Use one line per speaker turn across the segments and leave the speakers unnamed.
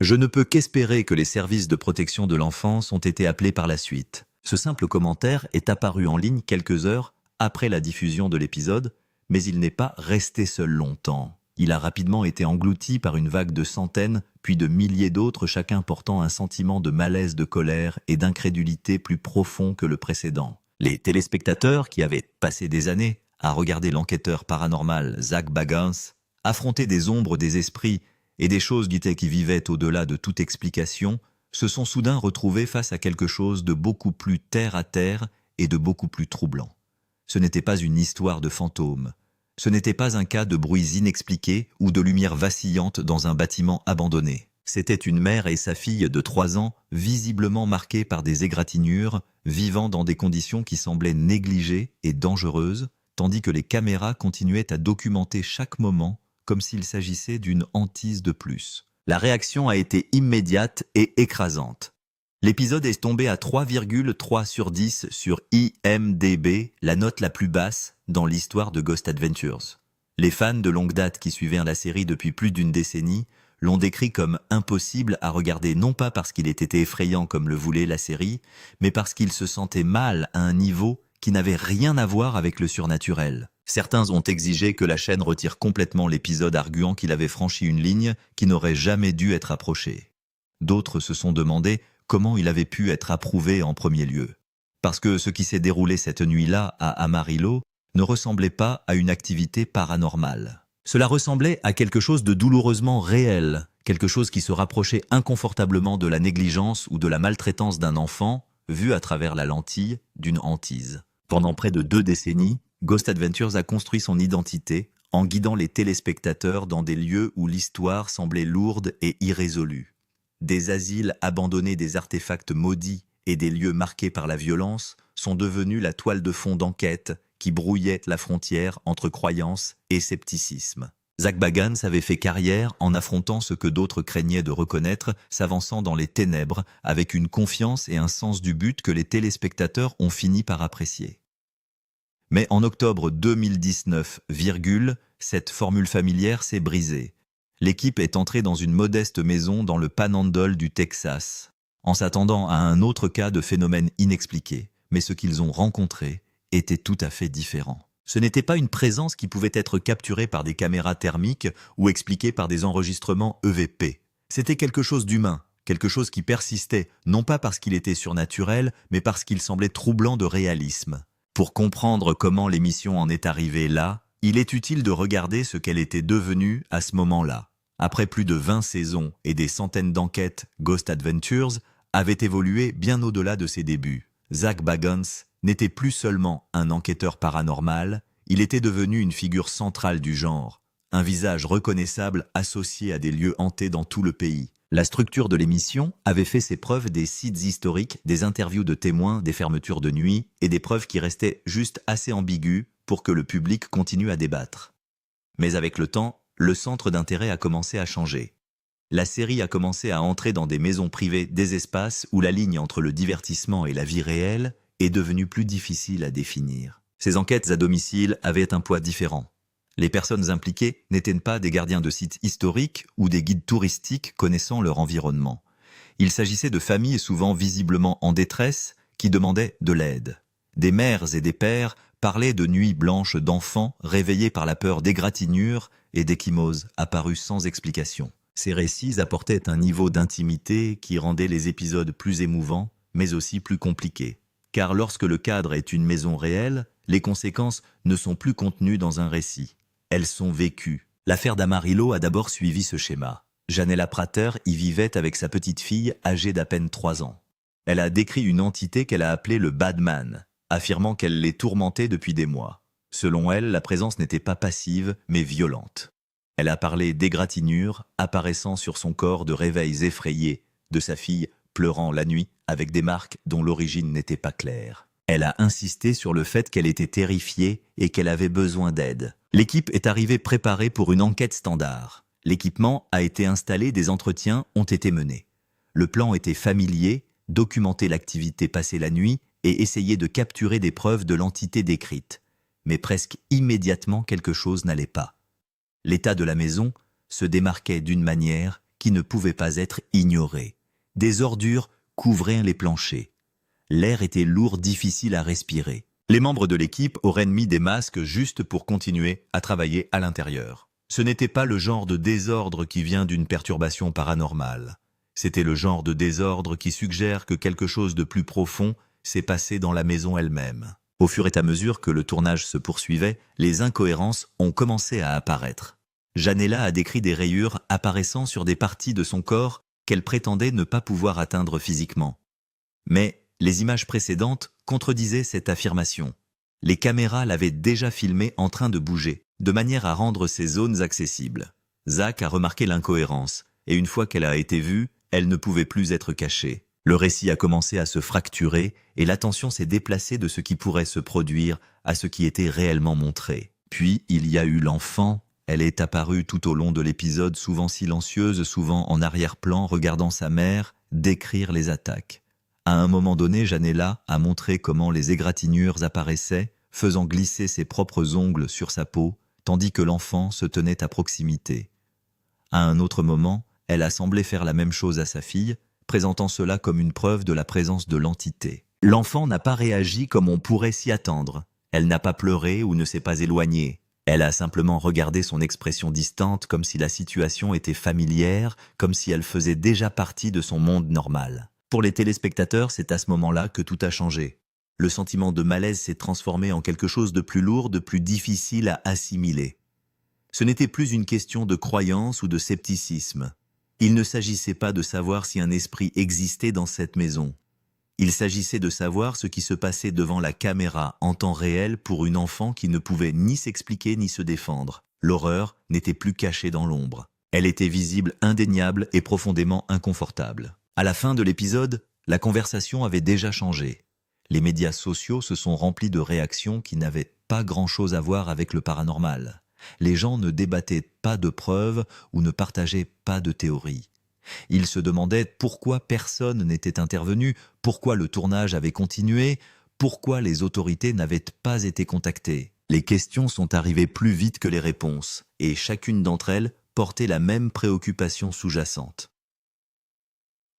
Je ne peux qu'espérer que les services de protection de l'enfance ont été appelés par la suite. Ce simple commentaire est apparu en ligne quelques heures après la diffusion de l'épisode, mais il n'est pas resté seul longtemps. Il a rapidement été englouti par une vague de centaines, puis de milliers d'autres, chacun portant un sentiment de malaise, de colère et d'incrédulité plus profond que le précédent. Les téléspectateurs, qui avaient passé des années à regarder l'enquêteur paranormal Zak Bagans affronter des ombres des esprits et des choses dites qui vivaient au-delà de toute explication, se sont soudain retrouvés face à quelque chose de beaucoup plus terre à terre et de beaucoup plus troublant. Ce n'était pas une histoire de fantômes. Ce n'était pas un cas de bruits inexpliqués ou de lumière vacillante dans un bâtiment abandonné. C'était une mère et sa fille de 3 ans, visiblement marquées par des égratignures, vivant dans des conditions qui semblaient négligées et dangereuses, tandis que les caméras continuaient à documenter chaque moment comme s'il s'agissait d'une hantise de plus. La réaction a été immédiate et écrasante. L'épisode est tombé à 3,3 sur 10 sur IMDb, la note la plus basse dans l'histoire de Ghost Adventures. Les fans de longue date qui suivaient la série depuis plus d'une décennie l'ont décrit comme impossible à regarder, non pas parce qu'il était effrayant comme le voulait la série, mais parce qu'il se sentait mal à un niveau qui n'avait rien à voir avec le surnaturel. Certains ont exigé que la chaîne retire complètement l'épisode, arguant qu'il avait franchi une ligne qui n'aurait jamais dû être approchée. D'autres se sont demandé comment il avait pu être approuvé en premier lieu. Parce que ce qui s'est déroulé cette nuit-là à Amarillo ne ressemblait pas à une activité paranormale. Cela ressemblait à quelque chose de douloureusement réel, quelque chose qui se rapprochait inconfortablement de la négligence ou de la maltraitance d'un enfant, vu à travers la lentille d'une hantise. Pendant près de 2 décennies, Ghost Adventures a construit son identité en guidant les téléspectateurs dans des lieux où l'histoire semblait lourde et irrésolue. Des asiles abandonnés, des artefacts maudits et des lieux marqués par la violence sont devenus la toile de fond d'enquête qui brouillait la frontière entre croyance et scepticisme. Zak Bagans avait fait carrière en affrontant ce que d'autres craignaient de reconnaître, s'avançant dans les ténèbres avec une confiance et un sens du but que les téléspectateurs ont fini par apprécier. Mais en octobre 2019, cette formule familière s'est brisée. L'équipe est entrée dans une modeste maison dans le Panhandle du Texas, en s'attendant à un autre cas de phénomène inexpliqué. Mais ce qu'ils ont rencontré était tout à fait différent. Ce n'était pas une présence qui pouvait être capturée par des caméras thermiques ou expliquée par des enregistrements EVP. C'était quelque chose d'humain, quelque chose qui persistait, non pas parce qu'il était surnaturel, mais parce qu'il semblait troublant de réalisme. Pour comprendre comment l'émission en est arrivée là, il est utile de regarder ce qu'elle était devenue à ce moment-là. Après plus de 20 saisons et des centaines d'enquêtes, Ghost Adventures avait évolué bien au-delà de ses débuts. Zak Bagans n'était plus seulement un enquêteur paranormal, il était devenu une figure centrale du genre, un visage reconnaissable associé à des lieux hantés dans tout le pays. La structure de l'émission avait fait ses preuves, des sites historiques, des interviews de témoins, des fermetures de nuit et des preuves qui restaient juste assez ambiguës pour que le public continue à débattre. Mais avec le temps, le centre d'intérêt a commencé à changer. La série a commencé à entrer dans des maisons privées, des espaces où la ligne entre le divertissement et la vie réelle est devenue plus difficile à définir. Ces enquêtes à domicile avaient un poids différent. Les personnes impliquées n'étaient pas des gardiens de sites historiques ou des guides touristiques connaissant leur environnement. Il s'agissait de familles souvent visiblement en détresse qui demandaient de l'aide. Des mères et des pères parlaient de nuits blanches d'enfants réveillés par la peur d'égratignures et d'échymoses apparues sans explication. Ces récits apportaient un niveau d'intimité qui rendait les épisodes plus émouvants, mais aussi plus compliqués. Car lorsque le cadre est une maison réelle, les conséquences ne sont plus contenues dans un récit. Elles sont vécues. L'affaire d'Amarillo a d'abord suivi ce schéma. Janella Prater y vivait avec sa petite fille âgée d'à peine 3 ans. Elle a décrit une entité qu'elle a appelée le Badman, affirmant qu'elle les tourmentait depuis des mois. Selon elle, la présence n'était pas passive, mais violente. Elle a parlé d'égratignures apparaissant sur son corps, de réveils effrayés, de sa fille pleurant la nuit avec des marques dont l'origine n'était pas claire. Elle a insisté sur le fait qu'elle était terrifiée et qu'elle avait besoin d'aide. L'équipe est arrivée préparée pour une enquête standard. L'équipement a été installé, des entretiens ont été menés. Le plan était familier, documenter l'activité passée la nuit et essayer de capturer des preuves de l'entité décrite. Mais presque immédiatement, quelque chose n'allait pas. L'état de la maison se démarquait d'une manière qui ne pouvaient pas être ignorées. Des ordures couvraient les planchers. L'air était lourd, difficile à respirer. Les membres de l'équipe auraient mis des masques juste pour continuer à travailler à l'intérieur. Ce n'était pas le genre de désordre qui vient d'une perturbation paranormale. C'était le genre de désordre qui suggère que quelque chose de plus profond s'est passé dans la maison elle-même. Au fur et à mesure que le tournage se poursuivait, les incohérences ont commencé à apparaître. Janella a décrit des rayures apparaissant sur des parties de son corps qu'elle prétendait ne pas pouvoir atteindre physiquement. Mais les images précédentes contredisaient cette affirmation. Les caméras l'avaient déjà filmée en train de bouger, de manière à rendre ces zones accessibles. Zach a remarqué l'incohérence, et une fois qu'elle a été vue, elle ne pouvait plus être cachée. Le récit a commencé à se fracturer, et l'attention s'est déplacée de ce qui pourrait se produire à ce qui était réellement montré. Puis il y a eu l'enfant. Elle est apparue tout au long de l'épisode, souvent silencieuse, souvent en arrière-plan, regardant sa mère décrire les attaques. À un moment donné, Janella a montré comment les égratignures apparaissaient, faisant glisser ses propres ongles sur sa peau, tandis que l'enfant se tenait à proximité. À un autre moment, elle a semblé faire la même chose à sa fille, présentant cela comme une preuve de la présence de l'entité. L'enfant n'a pas réagi comme on pourrait s'y attendre. Elle n'a pas pleuré ou ne s'est pas éloignée. Elle a simplement regardé son expression distante comme si la situation était familière, comme si elle faisait déjà partie de son monde normal. Pour les téléspectateurs, c'est à ce moment-là que tout a changé. Le sentiment de malaise s'est transformé en quelque chose de plus lourd, de plus difficile à assimiler. Ce n'était plus une question de croyance ou de scepticisme. Il ne s'agissait pas de savoir si un esprit existait dans cette maison. Il s'agissait de savoir ce qui se passait devant la caméra en temps réel pour une enfant qui ne pouvait ni s'expliquer ni se défendre. L'horreur n'était plus cachée dans l'ombre. Elle était visible, indéniable et profondément inconfortable. À la fin de l'épisode, la conversation avait déjà changé. Les médias sociaux se sont remplis de réactions qui n'avaient pas grand-chose à voir avec le paranormal. Les gens ne débattaient pas de preuves ou ne partageaient pas de théories. Ils se demandaient pourquoi personne n'était intervenu, pourquoi le tournage avait continué, pourquoi les autorités n'avaient pas été contactées. Les questions sont arrivées plus vite que les réponses, et chacune d'entre elles portait la même préoccupation sous-jacente.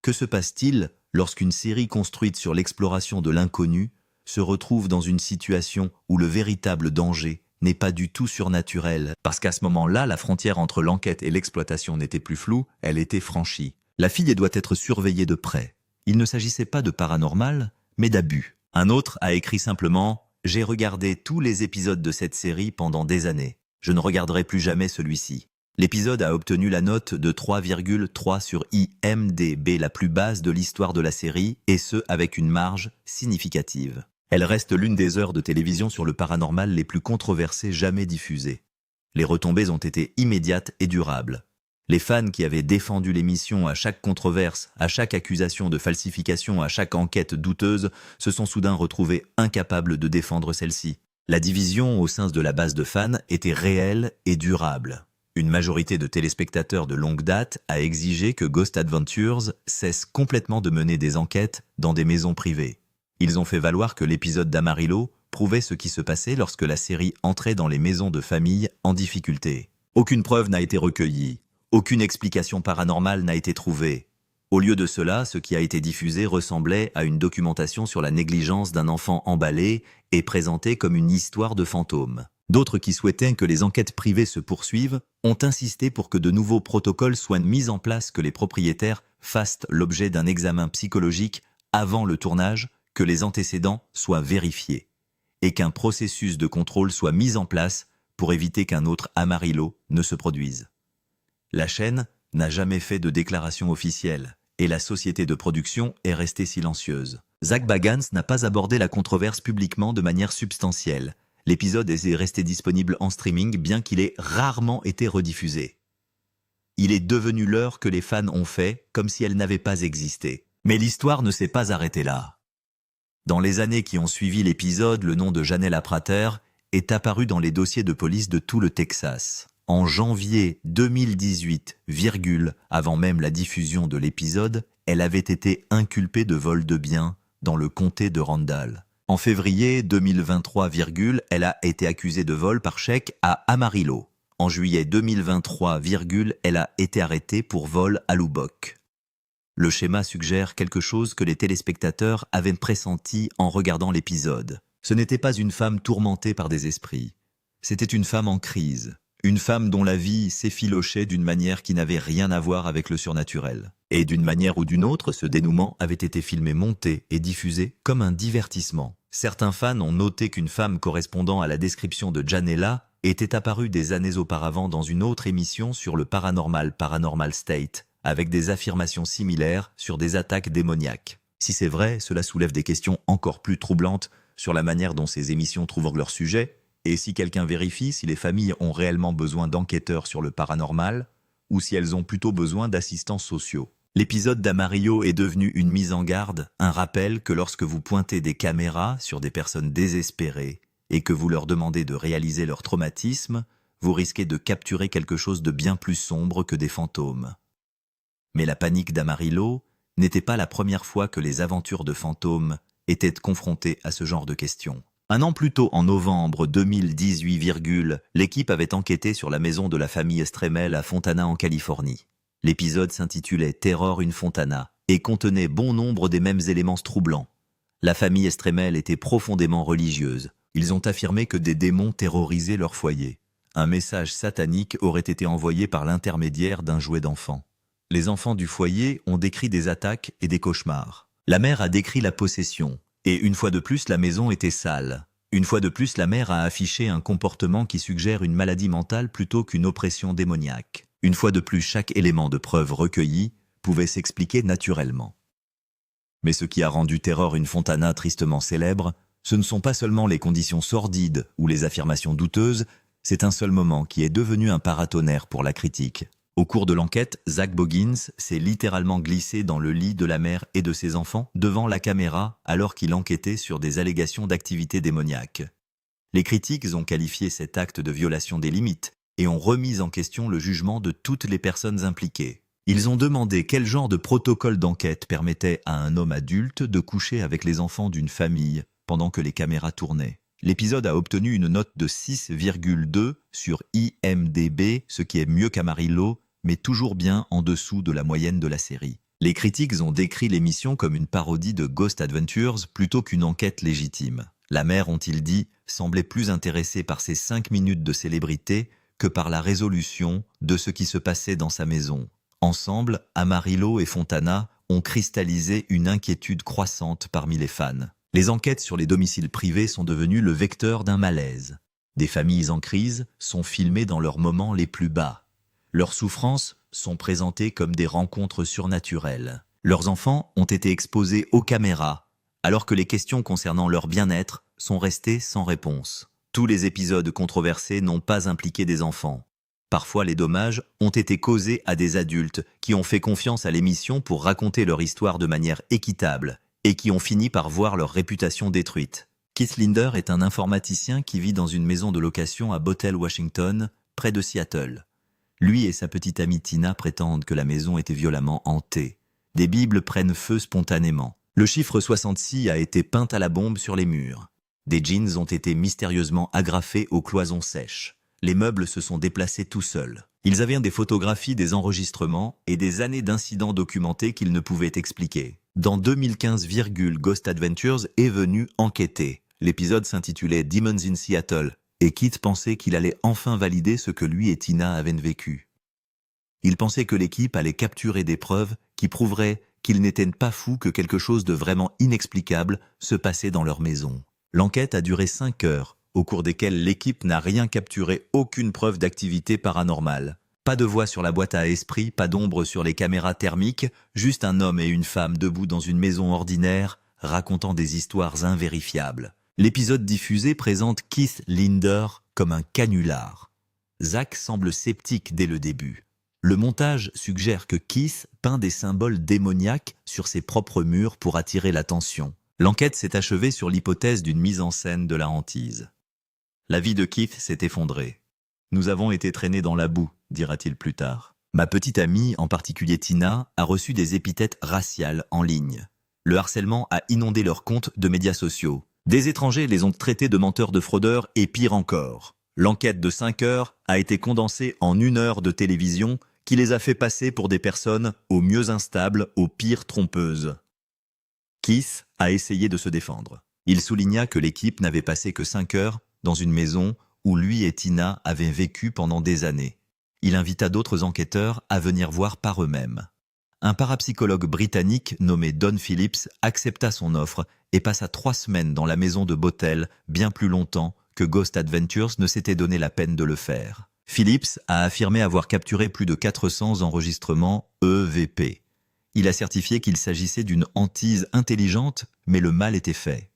Que se passe-t-il lorsqu'une série construite sur l'exploration de l'inconnu se retrouve dans une situation où le véritable danger n'est pas du tout surnaturel, parce qu'à ce moment-là, la frontière entre l'enquête et l'exploitation n'était plus floue, elle était franchie. La fille doit être surveillée de près. Il ne s'agissait pas de paranormal, mais d'abus. Un autre a écrit simplement « J'ai regardé tous les épisodes de cette série pendant des années. Je ne regarderai plus jamais celui-ci. » L'épisode a obtenu la note de 3,3 sur IMDb, la plus basse de l'histoire de la série, et ce, avec une marge significative. Elle reste l'une des heures de télévision sur le paranormal les plus controversées jamais diffusées. Les retombées ont été immédiates et durables. Les fans qui avaient défendu l'émission à chaque controverse, à chaque accusation de falsification, à chaque enquête douteuse, se sont soudain retrouvés incapables de défendre celle-ci. La division au sein de la base de fans était réelle et durable. Une majorité de téléspectateurs de longue date a exigé que Ghost Adventures cesse complètement de mener des enquêtes dans des maisons privées. Ils ont fait valoir que l'épisode d'Amarillo prouvait ce qui se passait lorsque la série entrait dans les maisons de famille en difficulté. Aucune preuve n'a été recueillie, aucune explication paranormale n'a été trouvée. Au lieu de cela, ce qui a été diffusé ressemblait à une documentation sur la négligence d'un enfant emballé et présenté comme une histoire de fantôme. D'autres qui souhaitaient que les enquêtes privées se poursuivent ont insisté pour que de nouveaux protocoles soient mis en place, que les propriétaires fassent l'objet d'un examen psychologique avant le tournage, que les antécédents soient vérifiés et qu'un processus de contrôle soit mis en place pour éviter qu'un autre Amarillo ne se produise. La chaîne n'a jamais fait de déclaration officielle et la société de production est restée silencieuse. Zach Bagans n'a pas abordé la controverse publiquement de manière substantielle. L'épisode est resté disponible en streaming bien qu'il ait rarement été rediffusé. Il est devenu l'heure que les fans ont fait comme si elle n'avait pas existé. Mais l'histoire ne s'est pas arrêtée là. Dans les années qui ont suivi l'épisode, le nom de Janella Prater est apparu dans les dossiers de police de tout le Texas. En janvier 2018, avant même la diffusion de l'épisode, elle avait été inculpée de vol de biens dans le comté de Randall. En février 2023, elle a été accusée de vol par chèque à Amarillo. En juillet 2023, elle a été arrêtée pour vol à Lubbock. Le schéma suggère quelque chose que les téléspectateurs avaient pressenti en regardant l'épisode. Ce n'était pas une femme tourmentée par des esprits. C'était une femme en crise. Une femme dont la vie s'effilochait d'une manière qui n'avait rien à voir avec le surnaturel. Et d'une manière ou d'une autre, ce dénouement avait été filmé, monté et diffusé comme un divertissement. Certains fans ont noté qu'une femme correspondant à la description de Janela était apparue des années auparavant dans une autre émission sur le paranormal, Paranormal State, avec des affirmations similaires sur des attaques démoniaques. Si c'est vrai, cela soulève des questions encore plus troublantes sur la manière dont ces émissions trouvent leur sujet, et si quelqu'un vérifie si les familles ont réellement besoin d'enquêteurs sur le paranormal, ou si elles ont plutôt besoin d'assistants sociaux. L'épisode d'Amarillo est devenu une mise en garde, un rappel que lorsque vous pointez des caméras sur des personnes désespérées et que vous leur demandez de réaliser leur traumatisme, vous risquez de capturer quelque chose de bien plus sombre que des fantômes. Mais la panique d'Amarillo n'était pas la première fois que les aventures de fantômes étaient confrontées à ce genre de questions. Un an plus tôt, en novembre 2018, l'équipe avait enquêté sur la maison de la famille Estremel à Fontana en Californie. L'épisode s'intitulait « Terror in Fontana » et contenait bon nombre des mêmes éléments troublants. La famille Estremel était profondément religieuse. Ils ont affirmé que des démons terrorisaient leur foyer. Un message satanique aurait été envoyé par l'intermédiaire d'un jouet d'enfant. Les enfants du foyer ont décrit des attaques et des cauchemars. La mère a décrit la possession. Et une fois de plus, la maison était sale. Une fois de plus, la mère a affiché un comportement qui suggère une maladie mentale plutôt qu'une oppression démoniaque. Une fois de plus, chaque élément de preuve recueilli pouvait s'expliquer naturellement. Mais ce qui a rendu Terror in Fontana tristement célèbre, ce ne sont pas seulement les conditions sordides ou les affirmations douteuses, c'est un seul moment qui est devenu un paratonnerre pour la critique. Au cours de l'enquête, Zach Boggins s'est littéralement glissé dans le lit de la mère et de ses enfants devant la caméra alors qu'il enquêtait sur des allégations d'activité démoniaque. Les critiques ont qualifié cet acte de violation des limites et ont remis en question le jugement de toutes les personnes impliquées. Ils ont demandé quel genre de protocole d'enquête permettait à un homme adulte de coucher avec les enfants d'une famille pendant que les caméras tournaient. L'épisode a obtenu une note de 6,2 sur IMDb, ce qui est mieux qu'Amarillo, mais toujours bien en dessous de la moyenne de la série. Les critiques ont décrit l'émission comme une parodie de Ghost Adventures plutôt qu'une enquête légitime. La mère, ont-ils dit, semblait plus intéressée par ses 5 minutes de célébrité que par la résolution de ce qui se passait dans sa maison. Ensemble, Amarillo et Fontana ont cristallisé une inquiétude croissante parmi les fans. Les enquêtes sur les domiciles privés sont devenues le vecteur d'un malaise. Des familles en crise sont filmées dans leurs moments les plus bas. Leurs souffrances sont présentées comme des rencontres surnaturelles. Leurs enfants ont été exposés aux caméras, alors que les questions concernant leur bien-être sont restées sans réponse. Tous les épisodes controversés n'ont pas impliqué des enfants. Parfois, les dommages ont été causés à des adultes qui ont fait confiance à l'émission pour raconter leur histoire de manière équitable et qui ont fini par voir leur réputation détruite. Keith Linder est un informaticien qui vit dans une maison de location à Bothell, Washington, près de Seattle. Lui et sa petite amie Tina prétendent que la maison était violemment hantée. Des bibles prennent feu spontanément. Le chiffre 66 a été peint à la bombe sur les murs. Des jeans ont été mystérieusement agrafés aux cloisons sèches. Les meubles se sont déplacés tout seuls. Ils avaient des photographies, des enregistrements et des années d'incidents documentés qu'ils ne pouvaient expliquer. Dans 2015, Ghost Adventures est venu enquêter. L'épisode s'intitulait Demons in Seattle et Keith pensait qu'il allait enfin valider ce que lui et Tina avaient vécu. Il pensait que l'équipe allait capturer des preuves qui prouveraient qu'ils n'étaient pas fous, que quelque chose de vraiment inexplicable se passait dans leur maison. L'enquête a duré 5 heures, au cours desquelles l'équipe n'a rien capturé, aucune preuve d'activité paranormale. Pas de voix sur la boîte à esprits, pas d'ombre sur les caméras thermiques, juste un homme et une femme debout dans une maison ordinaire, racontant des histoires invérifiables. L'épisode diffusé présente Keith Linder comme un canular. Zach semble sceptique dès le début. Le montage suggère que Keith peint des symboles démoniaques sur ses propres murs pour attirer l'attention. L'enquête s'est achevée sur l'hypothèse d'une mise en scène de la hantise. La vie de Keith s'est effondrée. « Nous avons été traînés dans la boue », dira-t-il plus tard. Ma petite amie, en particulier Tina, a reçu des épithètes raciales en ligne. Le harcèlement a inondé leurs comptes de médias sociaux. Des étrangers les ont traités de menteurs, de fraudeurs et pire encore. L'enquête de 5 heures a été condensée en 1 heure de télévision qui les a fait passer pour des personnes au mieux instables, au pire trompeuses. Keith a essayé de se défendre. Il souligna que l'équipe n'avait passé que 5 heures dans une maison où lui et Tina avaient vécu pendant des années. Il invita d'autres enquêteurs à venir voir par eux-mêmes. Un parapsychologue britannique nommé Don Phillips accepta son offre et passa 3 semaines dans la maison de Bothell, bien plus longtemps que Ghost Adventures ne s'était donné la peine de le faire. Phillips a affirmé avoir capturé plus de 400 enregistrements EVP. Il a certifié qu'il s'agissait d'une hantise intelligente, mais le mal était fait.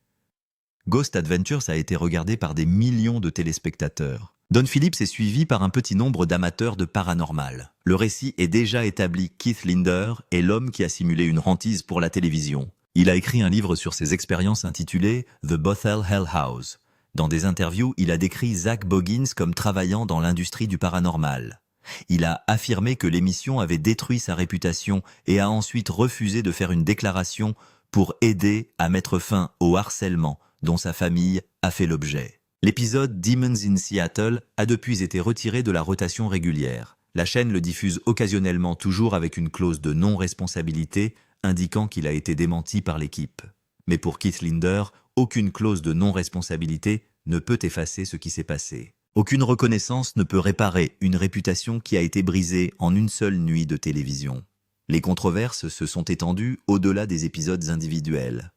Ghost Adventures a été regardé par des millions de téléspectateurs. Don Phillips est suivi par un petit nombre d'amateurs de paranormal. Le récit est déjà établi. Keith Linder est l'homme qui a simulé une hantise pour la télévision. Il a écrit un livre sur ses expériences intitulé The Bothell Hell House. Dans des interviews, il a décrit Zak Boggins comme travaillant dans l'industrie du paranormal. Il a affirmé que l'émission avait détruit sa réputation et a ensuite refusé de faire une déclaration pour aider à mettre fin au harcèlement dont sa famille a fait l'objet. L'épisode Demons in Seattle a depuis été retiré de la rotation régulière. La chaîne le diffuse occasionnellement, toujours avec une clause de non-responsabilité indiquant qu'il a été démenti par l'équipe. Mais pour Keith Linder, aucune clause de non-responsabilité ne peut effacer ce qui s'est passé. Aucune reconnaissance ne peut réparer une réputation qui a été brisée en une seule nuit de télévision. Les controverses se sont étendues au-delà des épisodes individuels.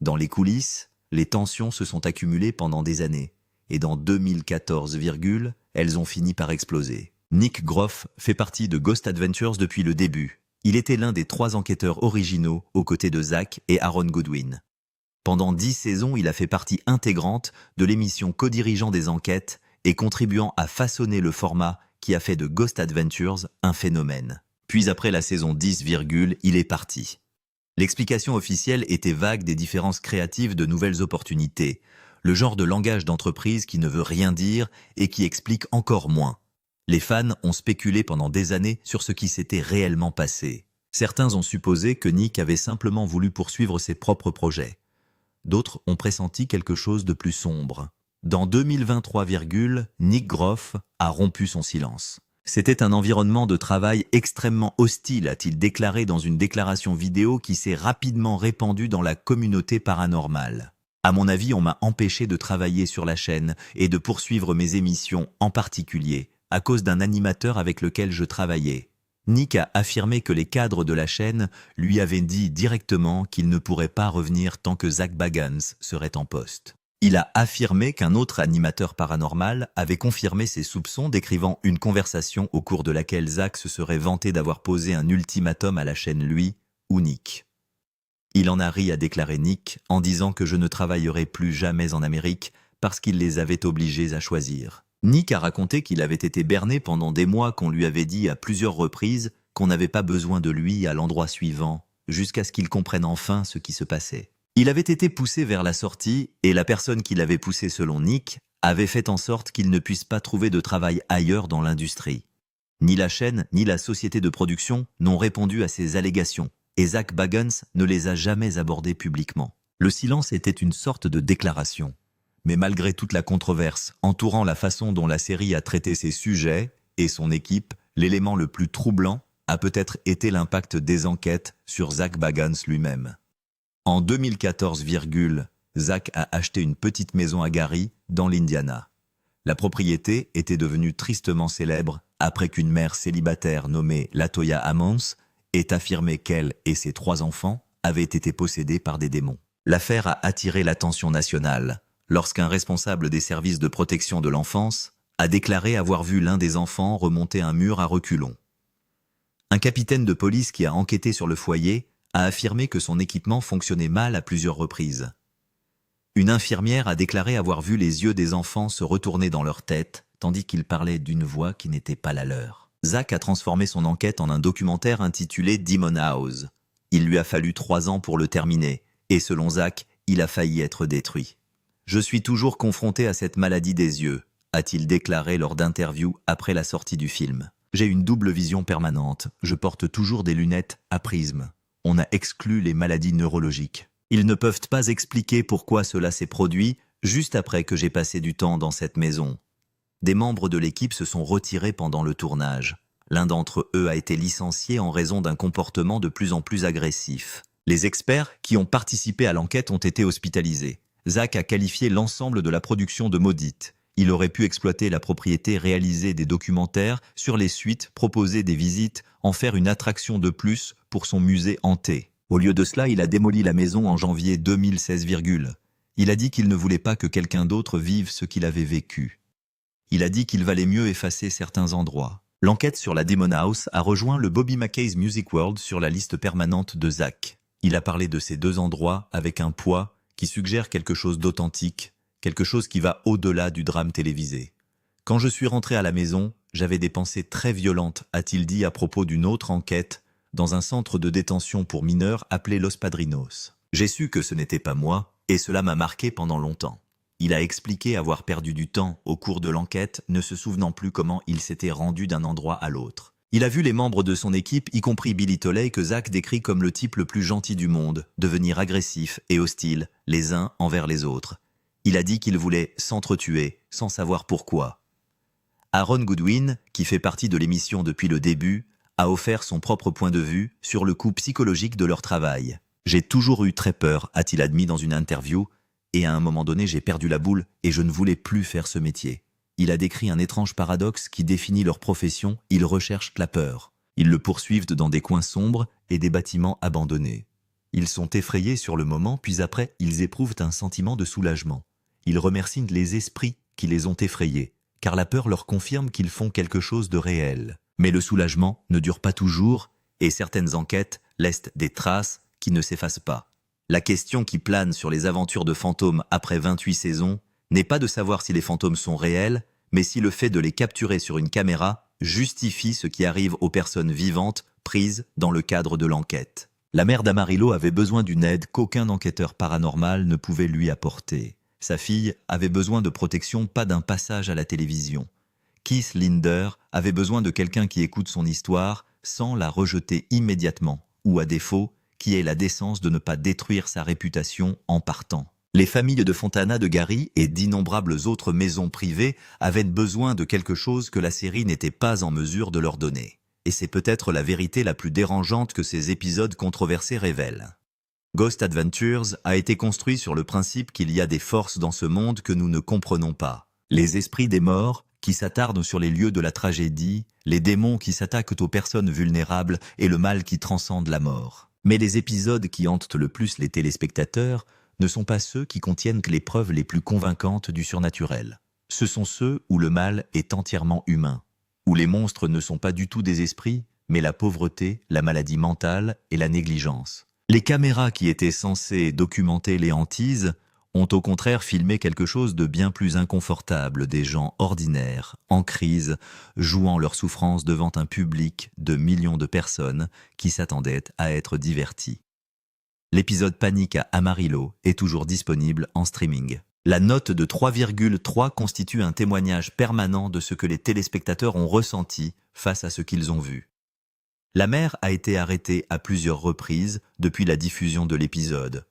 Dans les coulisses, les tensions se sont accumulées pendant des années, et dans 2014, elles ont fini par exploser. Nick Groff fait partie de Ghost Adventures depuis le début. Il était l'un des 3 enquêteurs originaux aux côtés de Zak et Aaron Goodwin. Pendant 10 saisons, il a fait partie intégrante de l'émission co-dirigeant des enquêtes et contribuant à façonner le format qui a fait de Ghost Adventures un phénomène. Puis après la saison 10, il est parti. L'explication officielle était vague des différences créatives de nouvelles opportunités, le genre de langage d'entreprise qui ne veut rien dire et qui explique encore moins. Les fans ont spéculé pendant des années sur ce qui s'était réellement passé. Certains ont supposé que Nick avait simplement voulu poursuivre ses propres projets. D'autres ont pressenti quelque chose de plus sombre. Dans 2023, Nick Groff a rompu son silence. C'était un environnement de travail extrêmement hostile, a-t-il déclaré dans une déclaration vidéo qui s'est rapidement répandue dans la communauté paranormale. À mon avis, on m'a empêché de travailler sur la chaîne et de poursuivre mes émissions, en particulier, à cause d'un animateur avec lequel je travaillais. Nick a affirmé que les cadres de la chaîne lui avaient dit directement qu'il ne pourrait pas revenir tant que Zak Bagans serait en poste. Il a affirmé qu'un autre animateur paranormal avait confirmé ses soupçons, décrivant une conversation au cours de laquelle Zak se serait vanté d'avoir posé un ultimatum à la chaîne, lui ou Nick. Il en a ri, a déclaré Nick, en disant que je ne travaillerai plus jamais en Amérique parce qu'il les avait obligés à choisir. Nick a raconté qu'il avait été berné pendant des mois, qu'on lui avait dit à plusieurs reprises qu'on n'avait pas besoin de lui à l'endroit suivant, jusqu'à ce qu'il comprenne enfin ce qui se passait. Il avait été poussé vers la sortie et la personne qui l'avait poussé, selon Nick, avait fait en sorte qu'il ne puisse pas trouver de travail ailleurs dans l'industrie. Ni la chaîne, ni la société de production n'ont répondu à ces allégations, et Zak Bagans ne les a jamais abordées publiquement. Le silence était une sorte de déclaration. Mais malgré toute la controverse entourant la façon dont la série a traité ses sujets et son équipe, l'élément le plus troublant a peut-être été l'impact des enquêtes sur Zak Bagans lui-même. En 2014, Zak a acheté une petite maison à Gary, dans l'Indiana. La propriété était devenue tristement célèbre après qu'une mère célibataire nommée Latoya Ammons ait affirmé qu'elle et ses 3 enfants avaient été possédés par des démons. L'affaire a attiré l'attention nationale lorsqu'un responsable des services de protection de l'enfance a déclaré avoir vu l'un des enfants remonter un mur à reculons. Un capitaine de police qui a enquêté sur le foyer a affirmé que son équipement fonctionnait mal à plusieurs reprises. Une infirmière a déclaré avoir vu les yeux des enfants se retourner dans leur tête, tandis qu'ils parlaient d'une voix qui n'était pas la leur. Zak a transformé son enquête en un documentaire intitulé Demon House. Il lui a fallu 3 ans pour le terminer, et selon Zak, il a failli être détruit. « Je suis toujours confronté à cette maladie des yeux », a-t-il déclaré lors d'interviews après la sortie du film. « J'ai une double vision permanente, je porte toujours des lunettes à prisme. On a exclu les maladies neurologiques. Ils ne peuvent pas expliquer pourquoi cela s'est produit juste après que j'ai passé du temps dans cette maison. Des membres de l'équipe se sont retirés pendant le tournage. L'un d'entre eux a été licencié en raison d'un comportement de plus en plus agressif. Les experts qui ont participé à l'enquête ont été hospitalisés. Zach a qualifié l'ensemble de la production de maudite. Il aurait pu exploiter la propriété, réaliser des documentaires sur les suites, proposer des visites, en faire une attraction de plus pour son musée hanté. Au lieu de cela, il a démoli la maison en janvier 2016. Il a dit qu'il ne voulait pas que quelqu'un d'autre vive ce qu'il avait vécu. Il a dit qu'il valait mieux effacer certains endroits. L'enquête sur la Demon House a rejoint le Bobby Mackey's Music World sur la liste permanente de Zach. Il a parlé de ces deux endroits avec un poids qui suggère quelque chose d'authentique, quelque chose qui va au-delà du drame télévisé. Quand je suis rentré à la maison, j'avais des pensées très violentes, a-t-il dit à propos d'une autre enquête dans un centre de détention pour mineurs appelé Los Padrinos. J'ai su que ce n'était pas moi, et cela m'a marqué pendant longtemps. Il a expliqué avoir perdu du temps au cours de l'enquête, ne se souvenant plus comment il s'était rendu d'un endroit à l'autre. Il a vu les membres de son équipe, y compris Billy Tolley, que Zach décrit comme le type le plus gentil du monde, devenir agressif et hostile, les uns envers les autres. Il a dit qu'il voulait s'entretuer, sans savoir pourquoi. Aaron Goodwin, qui fait partie de l'émission depuis le début, a offert son propre point de vue sur le coût psychologique de leur travail. « J'ai toujours eu très peur », a-t-il admis dans une interview, et à un moment donné j'ai perdu la boule et je ne voulais plus faire ce métier. Il a décrit un étrange paradoxe qui définit leur profession, ils recherchent la peur. Ils le poursuivent dans des coins sombres et des bâtiments abandonnés. Ils sont effrayés sur le moment, puis après, ils éprouvent un sentiment de soulagement. Ils remercient les esprits qui les ont effrayés, car la peur leur confirme qu'ils font quelque chose de réel. Mais le soulagement ne dure pas toujours, et certaines enquêtes laissent des traces qui ne s'effacent pas. La question qui plane sur les aventures de fantômes après 28 saisons n'est pas de savoir si les fantômes sont réels, mais si le fait de les capturer sur une caméra justifie ce qui arrive aux personnes vivantes prises dans le cadre de l'enquête. La mère d'Amarillo avait besoin d'une aide qu'aucun enquêteur paranormal ne pouvait lui apporter. Sa fille avait besoin de protection, pas d'un passage à la télévision. Keith Linder avait besoin de quelqu'un qui écoute son histoire sans la rejeter immédiatement, ou à défaut, qui ait la décence de ne pas détruire sa réputation en partant. Les familles de Fontana de Gary et d'innombrables autres maisons privées avaient besoin de quelque chose que la série n'était pas en mesure de leur donner. Et c'est peut-être la vérité la plus dérangeante que ces épisodes controversés révèlent. Ghost Adventures a été construit sur le principe qu'il y a des forces dans ce monde que nous ne comprenons pas. Les esprits des morts qui s'attardent sur les lieux de la tragédie, les démons qui s'attaquent aux personnes vulnérables et le mal qui transcende la mort. Mais les épisodes qui hantent le plus les téléspectateurs ne sont pas ceux qui contiennent les preuves les plus convaincantes du surnaturel. Ce sont ceux où le mal est entièrement humain, où les monstres ne sont pas du tout des esprits, mais la pauvreté, la maladie mentale et la négligence. Les caméras qui étaient censées documenter les hantises ont au contraire filmé quelque chose de bien plus inconfortable, des gens ordinaires, en crise, jouant leur souffrance devant un public de millions de personnes qui s'attendaient à être divertis. L'épisode Panique à Amarillo est toujours disponible en streaming. La note de 3,3 constitue un témoignage permanent de ce que les téléspectateurs ont ressenti face à ce qu'ils ont vu. La mère a été arrêtée à plusieurs reprises depuis la diffusion de l'épisode.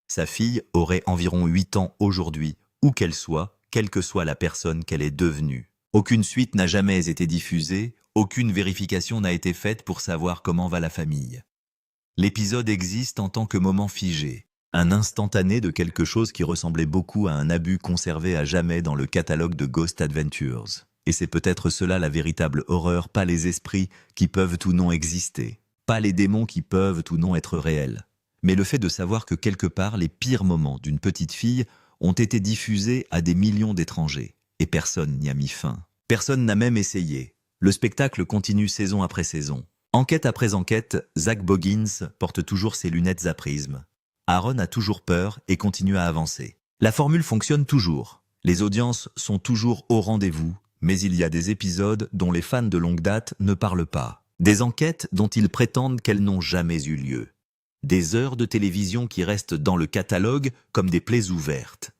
Sa fille aurait environ 8 ans aujourd'hui, où qu'elle soit, quelle que soit la personne qu'elle est devenue. Aucune suite n'a jamais été diffusée, aucune vérification n'a été faite pour savoir comment va la famille. L'épisode existe en tant que moment figé, un instantané de quelque chose qui ressemblait beaucoup à un abus conservé à jamais dans le catalogue de Ghost Adventures. Et c'est peut-être cela la véritable horreur, pas les esprits qui peuvent ou non exister, pas les démons qui peuvent ou non être réels, mais le fait de savoir que quelque part les pires moments d'une petite fille ont été diffusés à des millions d'étrangers, et personne n'y a mis fin. Personne n'a même essayé. Le spectacle continue saison après saison. Enquête après enquête, Zach Boggins porte toujours ses lunettes à prisme. Aaron a toujours peur et continue à avancer. La formule fonctionne toujours. Les audiences sont toujours au rendez-vous, mais il y a des épisodes dont les fans de longue date ne parlent pas. Des enquêtes dont ils prétendent qu'elles n'ont jamais eu lieu. Des heures de télévision qui restent dans le catalogue comme des plaies ouvertes.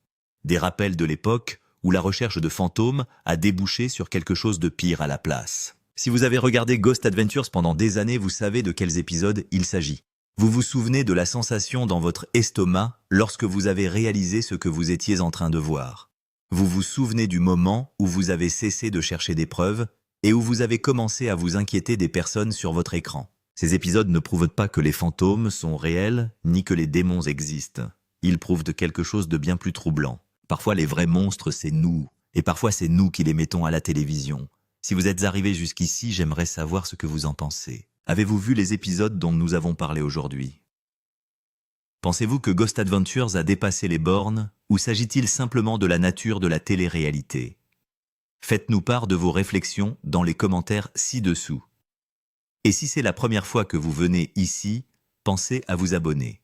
Des rappels de l'époque où la recherche de fantômes a débouché sur quelque chose de pire à la place. Si vous avez regardé Ghost Adventures pendant des années, vous savez de quels épisodes il s'agit. Vous vous souvenez de la sensation dans votre estomac lorsque vous avez réalisé ce que vous étiez en train de voir. Vous vous souvenez du moment où vous avez cessé de chercher des preuves et où vous avez commencé à vous inquiéter des personnes sur votre écran. Ces épisodes ne prouvent pas que les fantômes sont réels, ni que les démons existent. Ils prouvent de quelque chose de bien plus troublant. Parfois les vrais monstres, c'est nous, et parfois c'est nous qui les mettons à la télévision. Si vous êtes arrivé jusqu'ici, j'aimerais savoir ce que vous en pensez. Avez-vous vu les épisodes dont nous avons parlé aujourd'hui? Pensez-vous que Ghost Adventures a dépassé les bornes, ou s'agit-il simplement de la nature de la télé-réalité? Faites-nous part de vos réflexions dans les commentaires ci-dessous. Et si c'est la première fois que vous venez ici, pensez à vous abonner.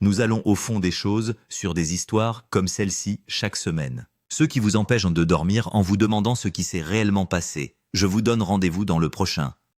Nous allons au fond des choses sur des histoires comme celle-ci chaque semaine. Ceux qui vous empêchent de dormir en vous demandant ce qui s'est réellement passé. Je vous donne rendez-vous dans le prochain.